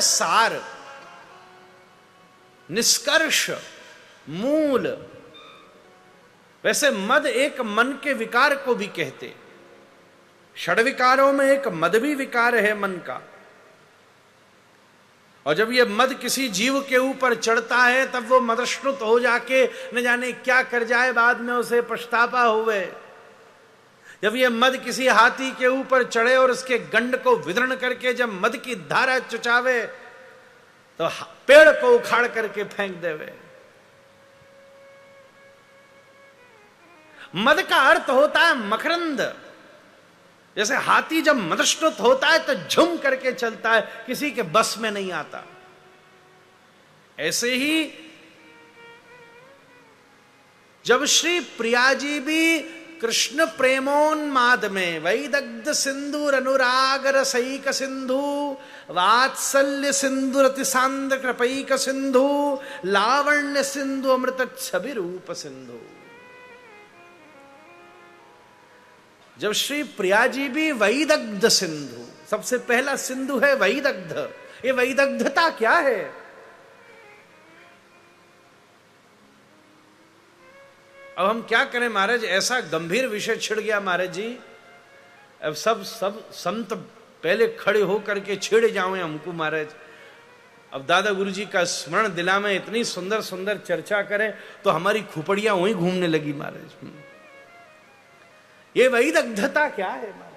है सार, निष्कर्ष, मूल। वैसे मद एक मन के विकार को भी कहते। षड विकारों में एक मद भी विकार है मन का। और जब ये मद किसी जीव के ऊपर चढ़ता है तब वो मदश्नुत हो जाके न जाने क्या कर जाए, बाद में उसे पछतावा हुए। जब ये मद किसी हाथी के ऊपर चढ़े और उसके गंड को विदर्ण करके जब मद की धारा चुचावे तो पेड़ को उखाड़ करके फेंक देवे। मद का अर्थ होता है मकरंद। जैसे हाथी जब मदश्नुत होता है तो झुम करके चलता है, किसी के बस में नहीं आता। ऐसे ही जब श्री प्रिया जी भी कृष्ण प्रेमोन्माद में वैदग्ध सिंधुर अनुराग रसैक सिंधु वात्सल्य सिंधु रति सांद्र कृपैक सिंधु लावण्य सिंधु अमृत छवि रूप सिंधु। जब श्री प्रिया जी भी वैदग्ध सिंधु, सबसे पहला सिंधु है वैदग्ध। ये वैदग्धता क्या है? अब हम क्या करें महाराज, ऐसा गंभीर विषय छिड़ गया महाराज जी। अब सब संत पहले खड़े होकर के छेड़े जाओ हमको महाराज। अब दादा गुरु जी का स्मरण दिला में इतनी सुंदर सुंदर चर्चा करें तो हमारी खुपड़ियां वहीं घूमने लगी महाराज। ये वैदग्धता क्या है महाराज?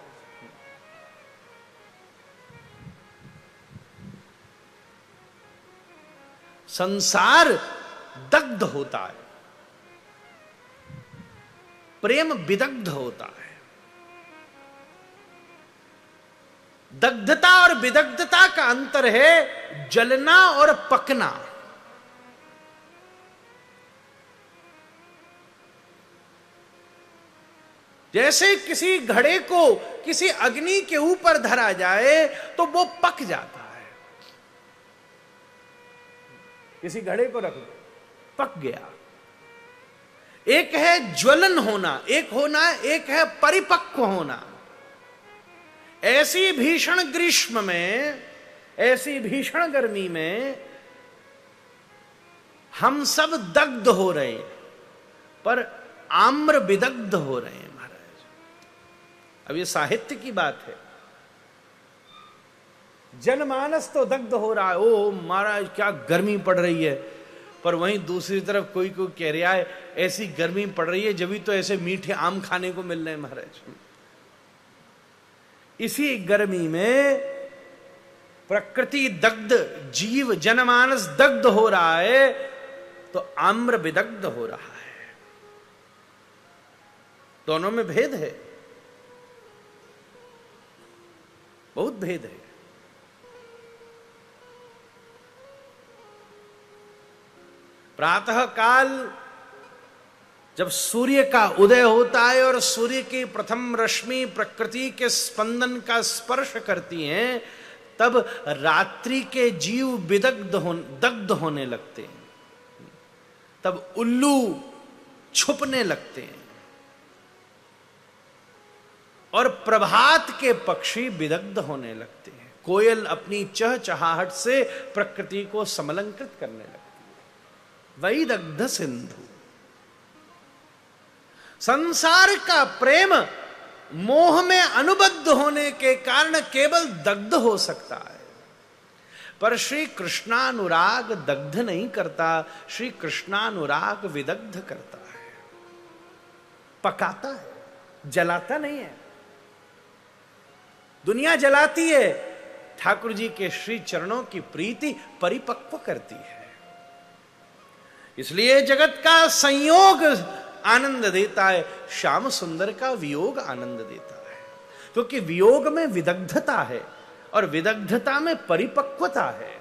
संसार दग्ध होता है, प्रेम विदग्ध होता है। दग्धता और विदग्धता का अंतर है जलना और पकना। जैसे किसी घड़े को किसी अग्नि के ऊपर धरा जाए तो वो पक जाता है। किसी घड़े को रख दो, पक गया। एक है ज्वलन होना, एक है परिपक्व होना। ऐसी भीषण ग्रीष्म में, ऐसी भीषण गर्मी में हम सब दग्ध हो रहे हैं, पर आम्र विदग्ध हो रहे हैं। अब ये साहित्य की बात है। जनमानस तो दग्ध हो रहा है, ओ महाराज क्या गर्मी पड़ रही है, पर वहीं दूसरी तरफ कोई कह रहा है ऐसी गर्मी पड़ रही है जब तो ऐसे मीठे आम खाने को मिल रहे हैं महाराज। इसी गर्मी में प्रकृति दग्ध, जीव जनमानस दग्ध हो रहा है तो आम्र विदग्ध हो रहा है। दोनों में भेद है, बहुत भेद है। प्रातः काल जब सूर्य का उदय होता है और सूर्य की प्रथम रश्मि प्रकृति के स्पंदन का स्पर्श करती हैं, तब रात्रि के जीव दग्ध होने लगते हैं, तब उल्लू छुपने लगते हैं और प्रभात के पक्षी विदग्ध होने लगते हैं। कोयल अपनी चहचहाहट से प्रकृति को समलंकृत करने लगती है। वैदग्ध सिंधु। संसार का प्रेम मोह में अनुबद्ध होने के कारण केवल दग्ध हो सकता है, पर श्री कृष्णानुराग दग्ध नहीं करता, श्री कृष्णानुराग विदग्ध करता है, पकाता है, जलाता नहीं है। दुनिया जलाती है, ठाकुर जी के श्री चरणों की प्रीति परिपक्व करती है। इसलिए जगत का संयोग आनंद देता है, श्याम सुंदर का वियोग आनंद देता है, क्योंकि वियोग में विदग्धता है और विदग्धता में परिपक्वता है।